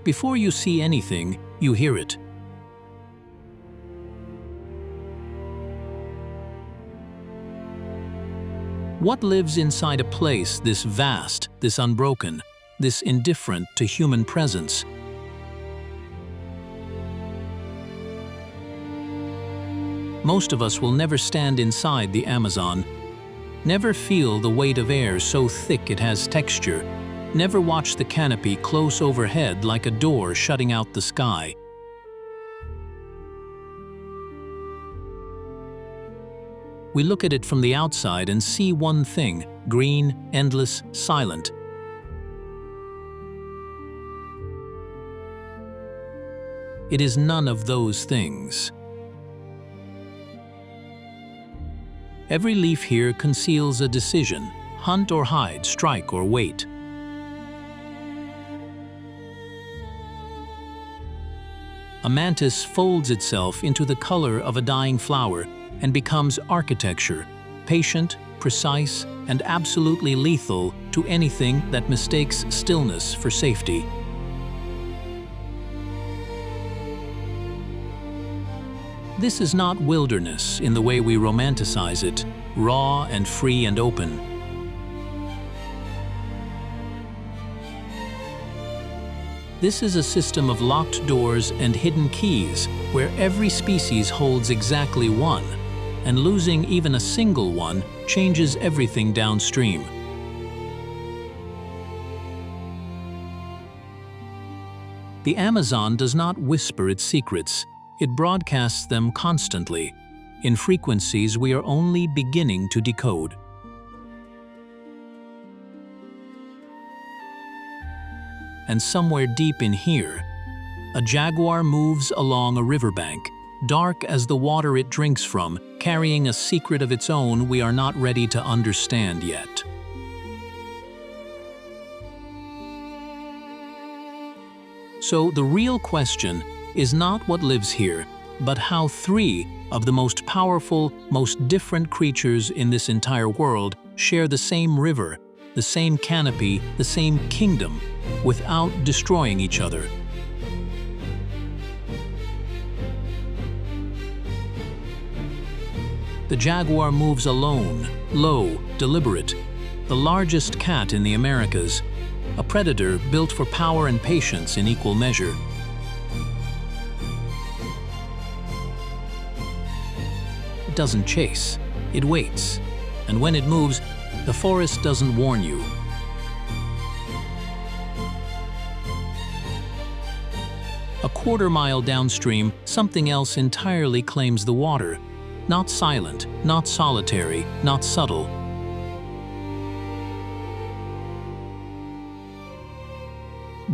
Before you see anything, you hear it. What lives inside a place this vast, this unbroken, this indifferent to human presence? Most of us will never stand inside the Amazon, never feel the weight of air so thick it has texture, never watch the canopy close overhead like a door shutting out the sky. We look at it from the outside and see one thing: green, endless, silent. It is none of those things. Every leaf here conceals a decision: hunt or hide, strike or wait. A mantis folds itself into the color of a dying flower and becomes architecture, patient, precise, and absolutely lethal to anything that mistakes stillness for safety. This is not wilderness in the way we romanticize it, raw and free and open. This is a system of locked doors and hidden keys where every species holds exactly one, and losing even a single one changes everything downstream. The Amazon does not whisper its secrets. It broadcasts them constantly, in frequencies we are only beginning to decode. And somewhere deep in here, a jaguar moves along a riverbank, dark as the water it drinks from, carrying a secret of its own we are not ready to understand yet. So the real question is not what lives here, but how three of the most powerful, most different creatures in this entire world share the same river, the same canopy, the same kingdom, without destroying each other. The jaguar moves alone, low, deliberate, the largest cat in the Americas, a predator built for power and patience in equal measure. It doesn't chase, it waits, and when it moves, the forest doesn't warn you. A quarter-mile downstream, something else entirely claims the water. Not silent, not solitary, not subtle.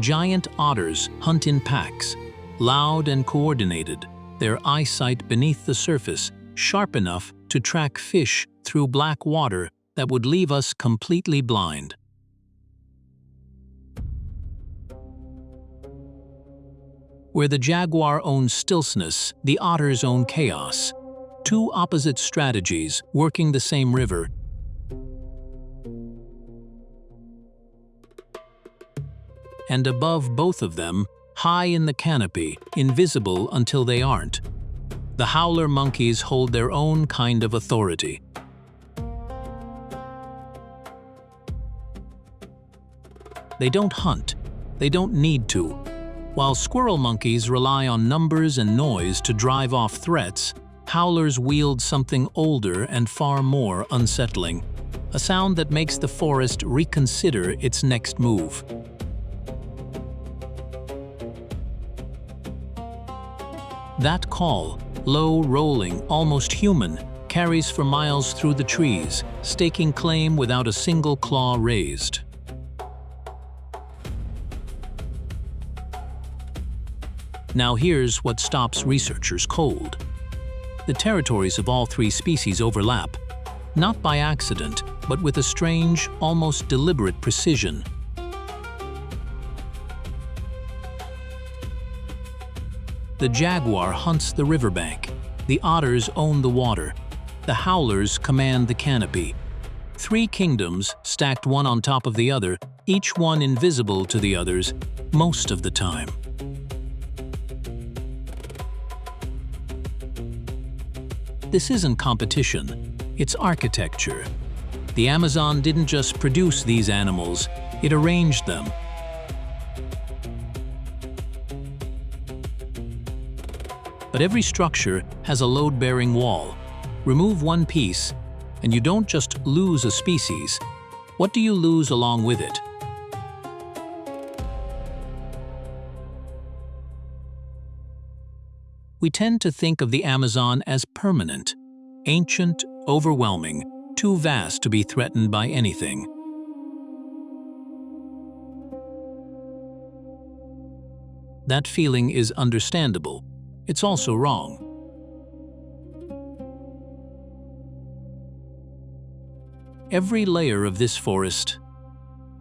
Giant otters hunt in packs, loud and coordinated, their eyesight beneath the surface, sharp enough to track fish through black water that would leave us completely blind. Where the jaguar owns stillness, the otters own chaos. Two opposite strategies working the same river. And above both of them, high in the canopy, invisible until they aren't, the howler monkeys hold their own kind of authority. They don't hunt. They don't need to. While squirrel monkeys rely on numbers and noise to drive off threats, howlers wield something older and far more unsettling, a sound that makes the forest reconsider its next move. That call, low, rolling, almost human, carries for miles through the trees, staking claim without a single claw raised. Now here's what stops researchers cold. The territories of all three species overlap, not by accident, but with a strange, almost deliberate precision. The jaguar hunts the riverbank, the otters own the water, the howlers command the canopy. three kingdoms stacked one on top of the other, each one invisible to the others most of the time. This isn't competition, it's architecture. The Amazon didn't just produce these animals, it arranged them. But every structure has a load-bearing wall. Remove one piece, and you don't just lose a species. What do you lose along with it? We tend to think of the Amazon as permanent, ancient, overwhelming, too vast to be threatened by anything. That feeling is understandable. It's also wrong. Every layer of this forest,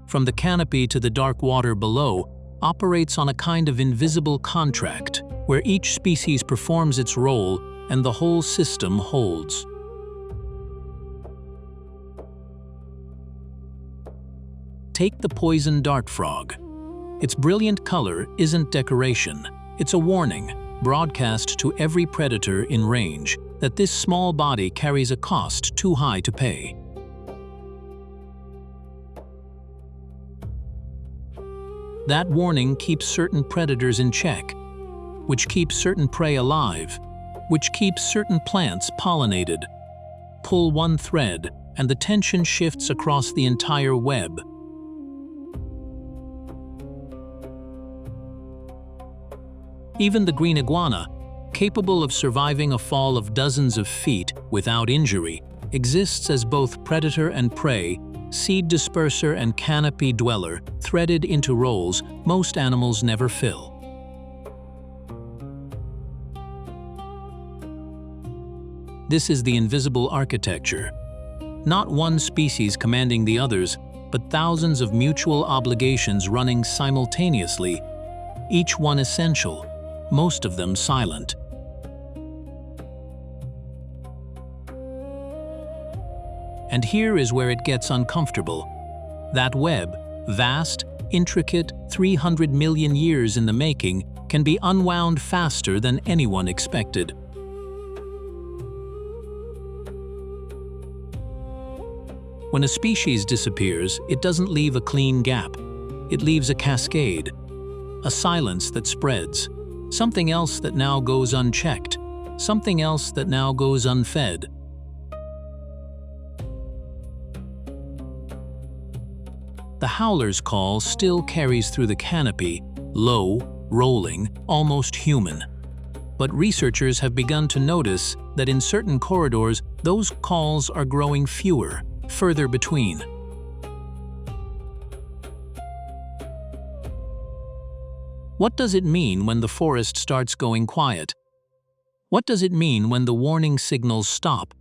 from the canopy to the dark water below, operates on a kind of invisible contract where each species performs its role and the whole system holds. Take the poison dart frog. Its brilliant color isn't decoration, it's a warning, broadcast to every predator in range, that this small body carries a cost too high to pay. That warning keeps certain predators in check, which keeps certain prey alive, which keeps certain plants pollinated. Pull one thread, and the tension shifts across the entire web. Even the green iguana, capable of surviving a fall of dozens of feet without injury, exists as both predator and prey, seed disperser and canopy dweller, threaded into roles most animals never fill. This is the invisible architecture. Not one species commanding the others, but thousands of mutual obligations running simultaneously, each one essential, most of them silent. And here is where it gets uncomfortable. That web, vast, intricate, 300 million years in the making, can be unwound faster than anyone expected. When a species disappears, it doesn't leave a clean gap. It leaves a cascade, a silence that spreads, something else that now goes unchecked, something else that now goes unfed. The howler's call still carries through the canopy, low, rolling, almost human. But researchers have begun to notice that in certain corridors, those calls are growing fewer, further between. What does it mean when the forest starts going quiet? What does it mean when the warning signals stop?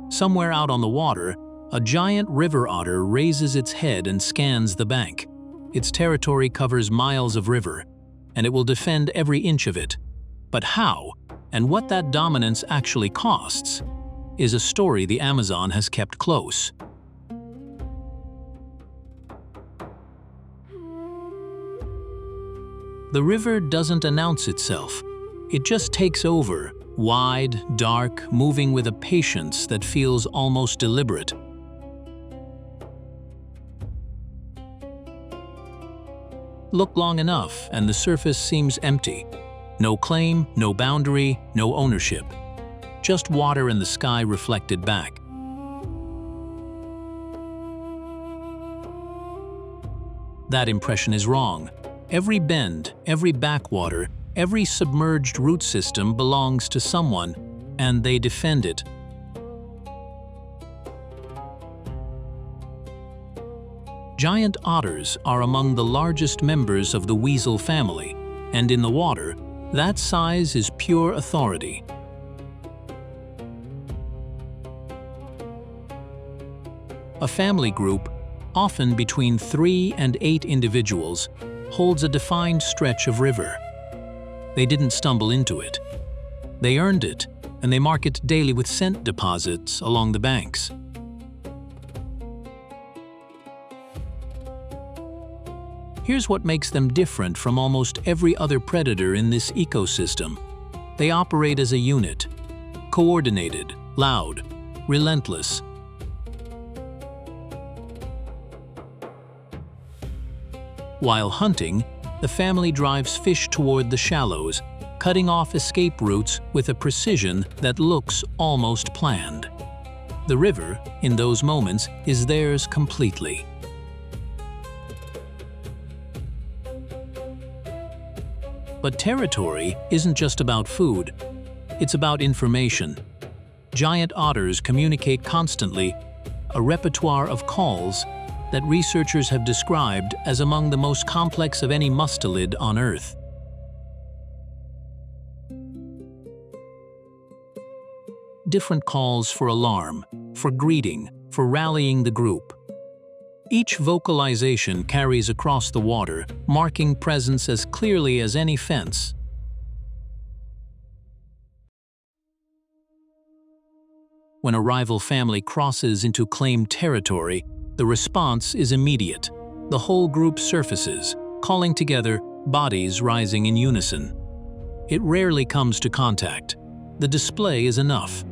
Somewhere out on the water, a giant river otter raises its head and scans the bank. Its territory covers miles of river, and it will defend every inch of it. But how, and what that dominance actually costs, is a story the Amazon has kept close. The river doesn't announce itself. It just takes over, wide, dark, moving with a patience that feels almost deliberate. Look long enough, and the surface seems empty. No claim, no boundary, no ownership. Just water and the sky reflected back. That impression is wrong. Every bend, every backwater, every submerged root system belongs to someone, and they defend it. Giant otters are among the largest members of the weasel family, and in the water, that size is pure authority. A family group, often between 3 and 8 individuals, holds a defined stretch of river. They didn't stumble into it. They earned it, and they mark it daily with scent deposits along the banks. Here's what makes them different from almost every other predator in this ecosystem. They operate as a unit, coordinated, loud, relentless. While hunting, the family drives fish toward the shallows, cutting off escape routes with a precision that looks almost planned. The river, in those moments, is theirs completely. But territory isn't just about food, it's about information. Giant otters communicate constantly, a repertoire of calls that researchers have described as among the most complex of any mustelid on Earth. Different calls for alarm, for greeting, for rallying the group. Each vocalization carries across the water, marking presence as clearly as any fence. When a rival family crosses into claimed territory, the response is immediate. The whole group surfaces, calling together, bodies rising in unison. It rarely comes to contact. The display is enough.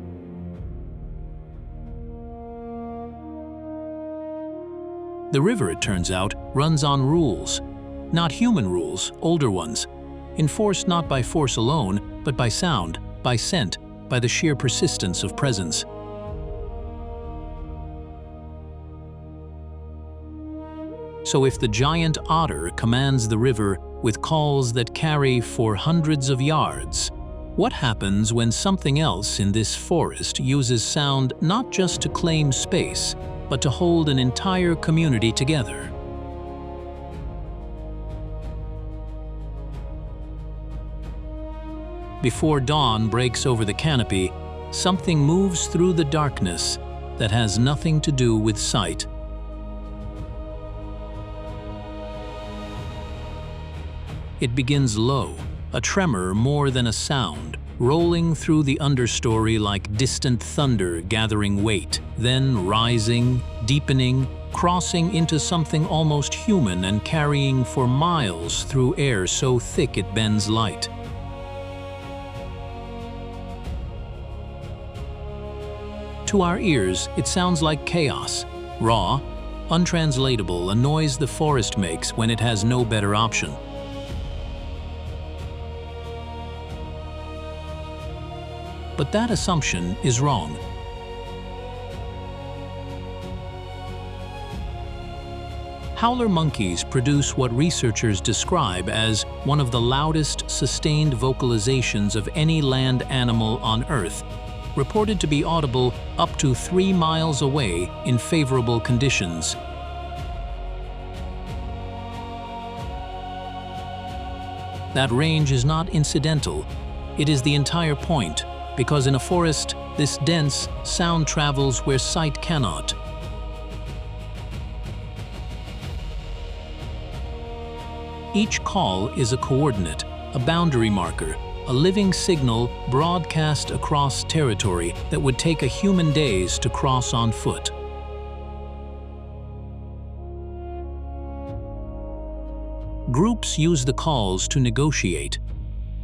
The river, it turns out, runs on rules. Not human rules, older ones. Enforced not by force alone, but by sound, by scent, by the sheer persistence of presence. So if the giant otter commands the river with calls that carry for hundreds of yards, what happens when something else in this forest uses sound not just to claim space, but to hold an entire community together? Before dawn breaks over the canopy, something moves through the darkness that has nothing to do with sight. It begins low, a tremor more than a sound, rolling through the understory like distant thunder gathering weight, then rising, deepening, crossing into something almost human and carrying for miles through air so thick it bends light. To our ears, it sounds like chaos, raw, untranslatable, a noise the forest makes when it has no better option. But that assumption is wrong. Howler monkeys produce what researchers describe as one of the loudest sustained vocalizations of any land animal on Earth, reported to be audible up to 3 miles away in favorable conditions. That range is not incidental, it is the entire point. Because in a forest, this dense sound travels where sight cannot. Each call is a coordinate, a boundary marker, a living signal broadcast across territory that would take a human days to cross on foot. Groups use the calls to negotiate,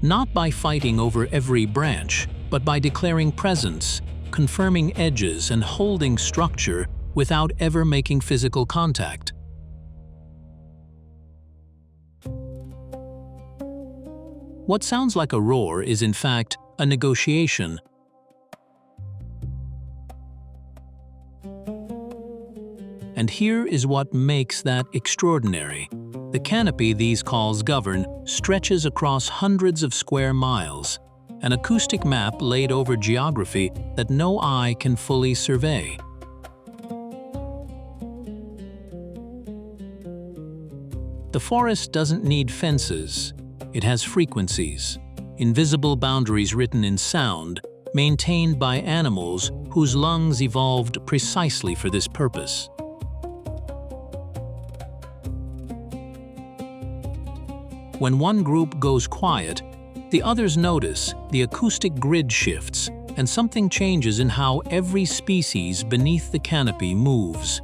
not by fighting over every branch, but by declaring presence, confirming edges, and holding structure without ever making physical contact. What sounds like a roar is in fact a negotiation. And here is what makes that extraordinary. The canopy these calls govern stretches across hundreds of square miles, an acoustic map laid over geography that no eye can fully survey. The forest doesn't need fences. It has frequencies, invisible boundaries written in sound, maintained by animals whose lungs evolved precisely for this purpose. When one group goes quiet, the others notice the acoustic grid shifts and something changes in how every species beneath the canopy moves.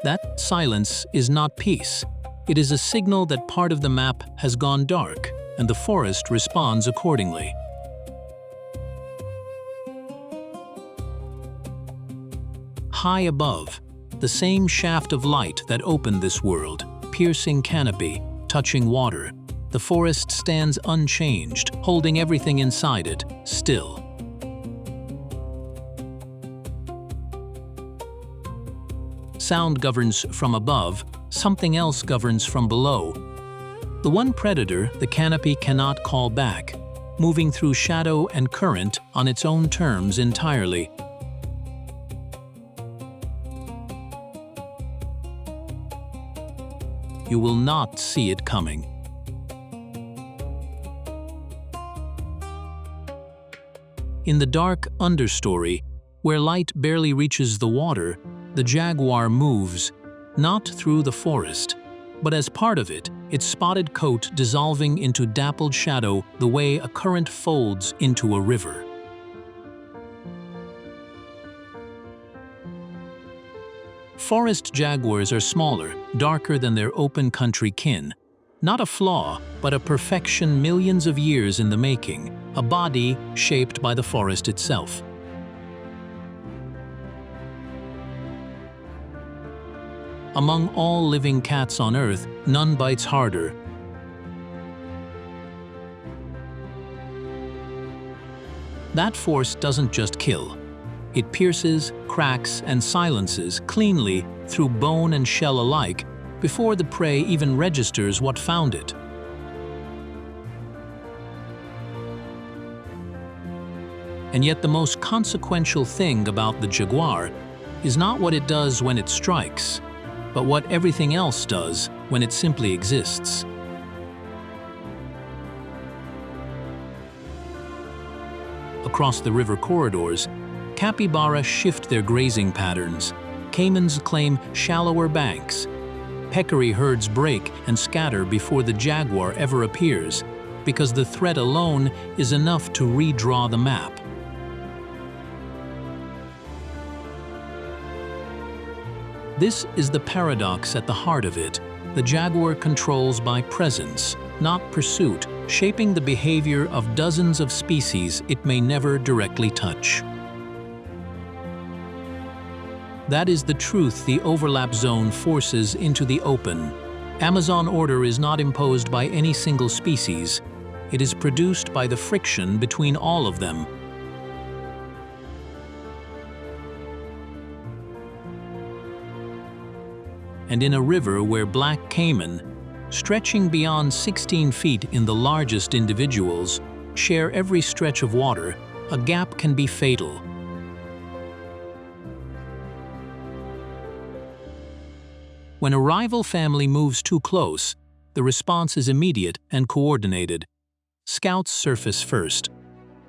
That silence is not peace. It is a signal that part of the map has gone dark, and the forest responds accordingly. High above, the same shaft of light that opened this world, piercing canopy, touching water, the forest stands unchanged, holding everything inside it, still. Sound governs from above, something else governs from below. The one predator the canopy cannot call back, moving through shadow and current on its own terms entirely. You will not see it coming. In the dark understory, where light barely reaches the water, the jaguar moves, not through the forest, but as part of it, its spotted coat dissolving into dappled shadow the way a current folds into a river. Forest jaguars are smaller, darker than their open country kin. Not a flaw, but a perfection millions of years in the making, a body shaped by the forest itself. Among all living cats on Earth, none bites harder. That force doesn't just kill. It pierces, cracks, and silences cleanly through bone and shell alike before the prey even registers what found it. And yet the most consequential thing about the jaguar is not what it does when it strikes, but what everything else does when it simply exists. Across the river corridors, capybara shift their grazing patterns. Caimans claim shallower banks. Peccary herds break and scatter before the jaguar ever appears, because the threat alone is enough to redraw the map. This is the paradox at the heart of it. The jaguar controls by presence, not pursuit, shaping the behavior of dozens of species it may never directly touch. That is the truth the overlap zone forces into the open. Amazon order is not imposed by any single species. It is produced by the friction between all of them. And in a river where black caiman, stretching beyond 16 feet in the largest individuals, share every stretch of water, a gap can be fatal. When a rival family moves too close, the response is immediate and coordinated. Scouts surface first.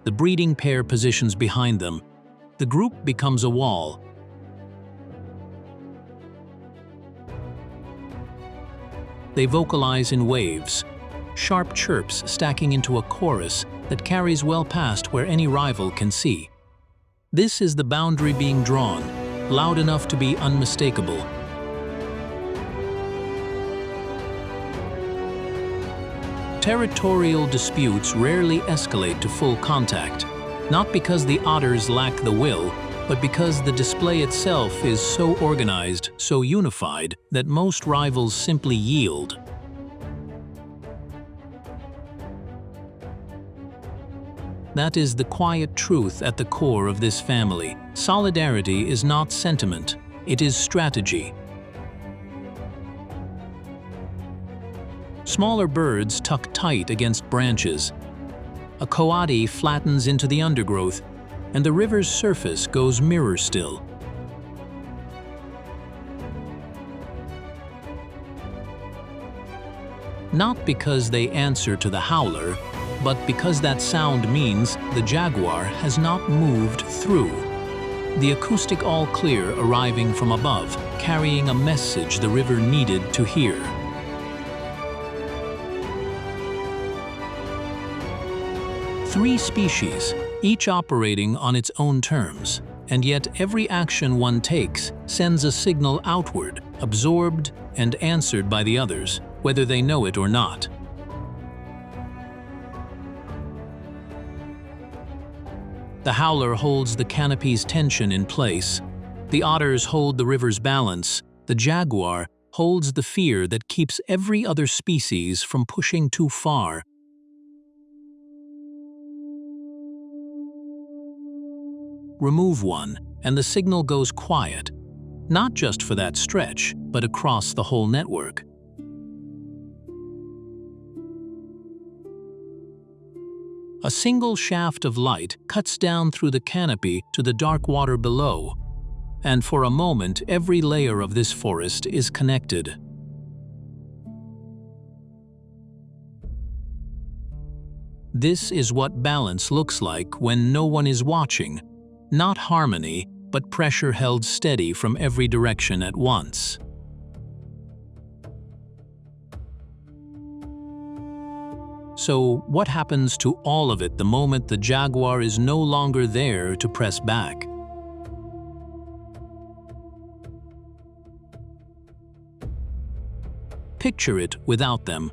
The breeding pair positions behind them. The group becomes a wall. They vocalize in waves, sharp chirps stacking into a chorus that carries well past where any rival can see. This is the boundary being drawn, loud enough to be unmistakable. Territorial disputes rarely escalate to full contact, not because the otters lack the will, but because the display itself is so organized, so unified, that most rivals simply yield. That is the quiet truth at the core of this family. Solidarity is not sentiment, it is strategy. Smaller birds tuck tight against branches. A coati flattens into the undergrowth, and the river's surface goes mirror still. Not because they answer to the howler, but because that sound means the jaguar has not moved through. The acoustic all clear arriving from above, carrying a message the river needed to hear. 3 species, each operating on its own terms, and yet every action one takes sends a signal outward, absorbed and answered by the others, whether they know it or not. The howler holds the canopy's tension in place. The otters hold the river's balance. The jaguar holds the fear that keeps every other species from pushing too far. Remove one, and the signal goes quiet, not just for that stretch, but across the whole network. A single shaft of light cuts down through the canopy to the dark water below, and for a moment every layer of this forest is connected. This is what balance looks like when no one is watching. Not harmony, but pressure held steady from every direction at once. So, what happens to all of it the moment the jaguar is no longer there to press back? Picture it without them.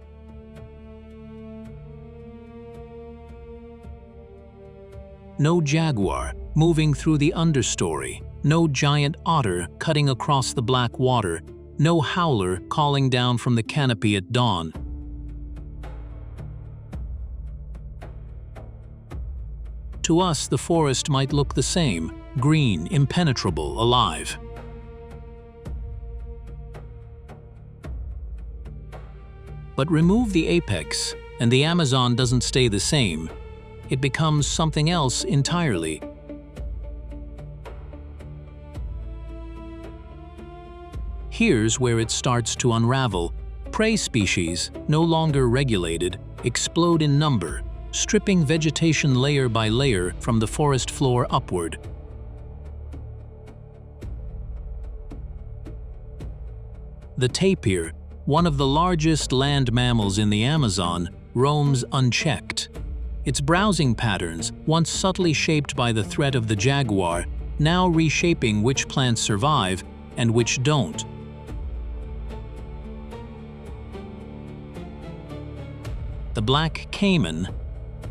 No jaguar moving through the understory, no giant otter cutting across the black water, no howler calling down from the canopy at dawn. To us, the forest might look the same, green, impenetrable, alive. But remove the apex, and the Amazon doesn't stay the same. It becomes something else entirely. Here's where it starts to unravel. Prey species, no longer regulated, explode in number, stripping vegetation layer by layer from the forest floor upward. The tapir, one of the largest land mammals in the Amazon, roams unchecked. Its browsing patterns, once subtly shaped by the threat of the jaguar, now reshaping which plants survive and which don't. The black caiman,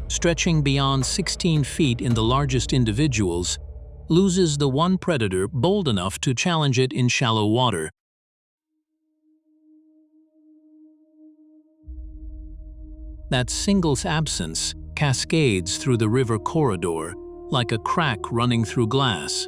stretching beyond 16 feet in the largest individuals, loses the one predator bold enough to challenge it in shallow water. That single's absence cascades through the river corridor like a crack running through glass.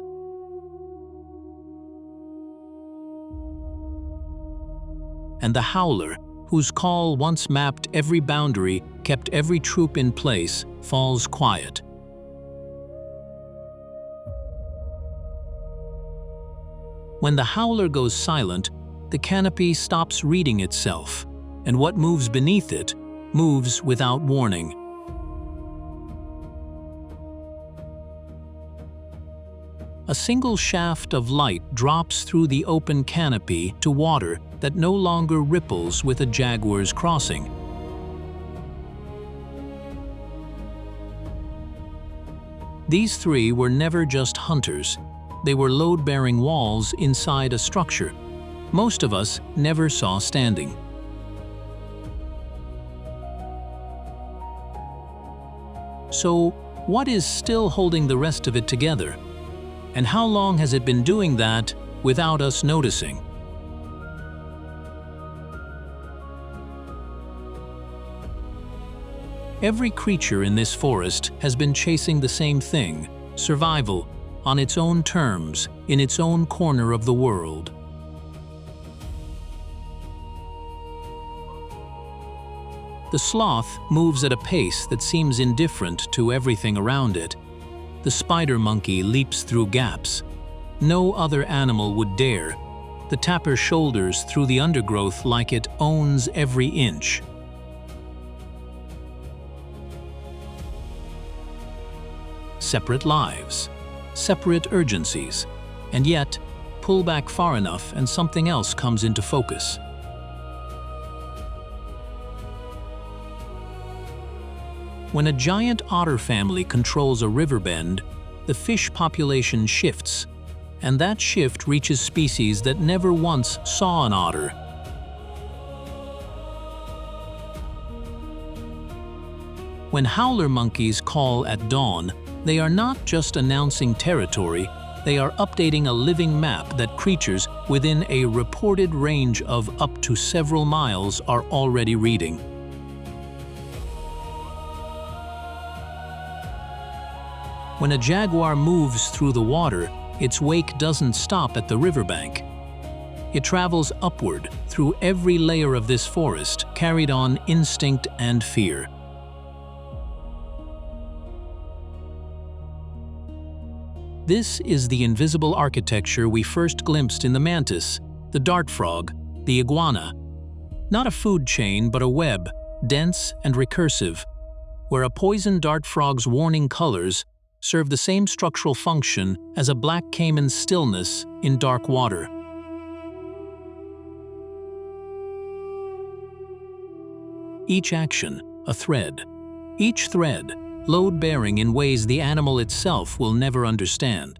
And the howler, whose call once mapped every boundary, kept every troop in place, falls quiet. When the howler goes silent, the canopy stops reading itself, and what moves beneath it moves without warning. A single shaft of light drops through the open canopy to water that no longer ripples with a jaguar's crossing. These 3 were never just hunters. They were load-bearing walls inside a structure most of us never saw standing. So, what is still holding the rest of it together? And how long has it been doing that without us noticing? Every creature in this forest has been chasing the same thing: survival, on its own terms, in its own corner of the world. The sloth moves at a pace that seems indifferent to everything around it. The spider monkey leaps through gaps. No other animal would dare. The tapir shoulders through the undergrowth like it owns every inch. Separate lives, separate urgencies, and yet, pull back far enough and something else comes into focus. When a giant otter family controls a river bend, the fish population shifts, and that shift reaches species that never once saw an otter. When howler monkeys call at dawn, they are not just announcing territory, they are updating a living map that creatures within a reported range of up to several miles are already reading. When a jaguar moves through the water, its wake doesn't stop at the riverbank. It travels upward through every layer of this forest, carried on instinct and fear. This is the invisible architecture we first glimpsed in the mantis, the dart frog, the iguana. Not a food chain, but a web, dense and recursive, where a poison dart frog's warning colors serve the same structural function as a black caiman's stillness in dark water. Each action, a thread. Each thread, load-bearing in ways the animal itself will never understand.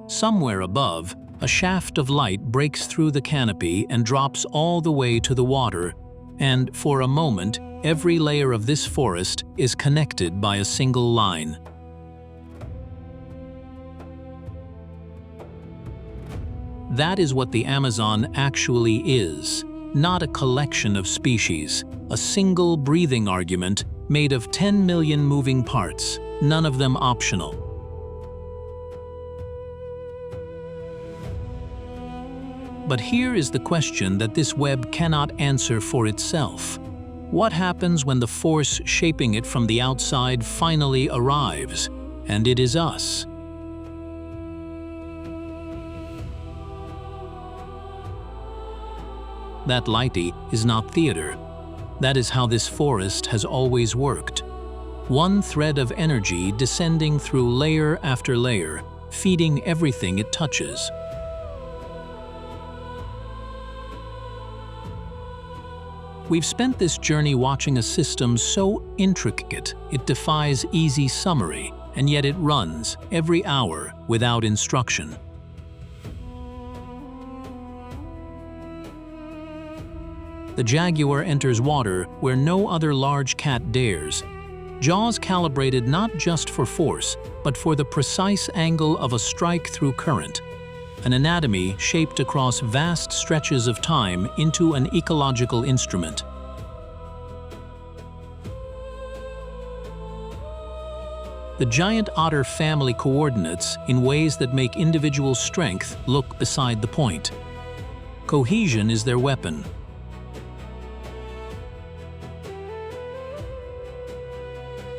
Somewhere above, a shaft of light breaks through the canopy and drops all the way to the water, and for a moment, every layer of this forest is connected by a single line. That is what the Amazon actually is. Not a collection of species, a single breathing argument made of 10 million moving parts, none of them optional. But here is the question that this web cannot answer for itself. What happens when the force shaping it from the outside finally arrives, and it is us? That lighty is not theater. That is how this forest has always worked. One thread of energy descending through layer after layer, feeding everything it touches. We've spent this journey watching a system so intricate it defies easy summary, and yet it runs every hour without instruction. The jaguar enters water where no other large cat dares. Jaws calibrated not just for force, but for the precise angle of a strike through current. An anatomy shaped across vast stretches of time into an ecological instrument. The giant otter family coordinates in ways that make individual strength look beside the point. Cohesion is their weapon.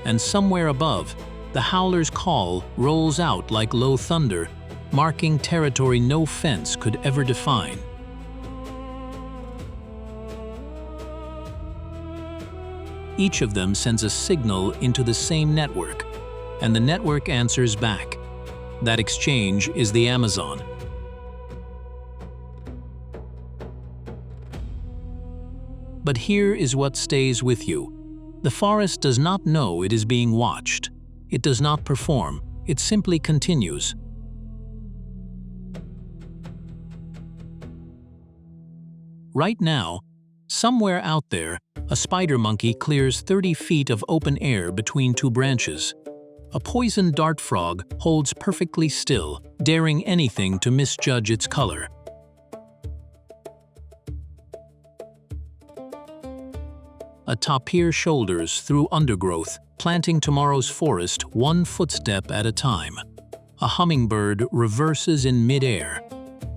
And somewhere above, the howler's call rolls out like low thunder, marking territory no fence could ever define. Each of them sends a signal into the same network, and the network answers back. That exchange is the Amazon. But here is what stays with you. The forest does not know it is being watched. It does not perform. It simply continues. Right now, somewhere out there, a spider monkey clears 30 feet of open air between two branches. A poison dart frog holds perfectly still, daring anything to misjudge its color. A tapir shoulders through undergrowth, planting tomorrow's forest one footstep at a time. A hummingbird reverses in midair,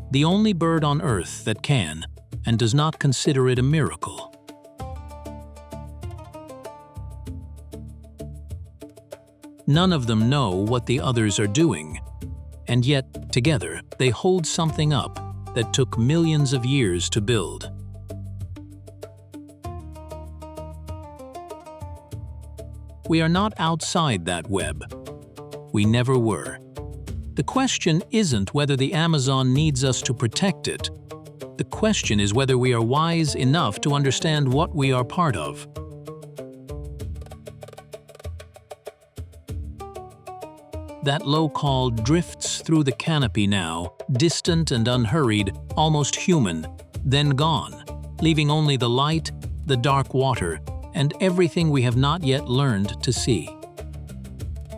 the only bird on Earth that can, and does not consider it a miracle. None of them know what the others are doing, and yet, together, they hold something up that took millions of years to build. We are not outside that web. We never were. The question isn't whether the Amazon needs us to protect it. The question is whether we are wise enough to understand what we are part of. That low call drifts through the canopy now, distant and unhurried, almost human, then gone, leaving only the light, the dark water, and everything we have not yet learned to see.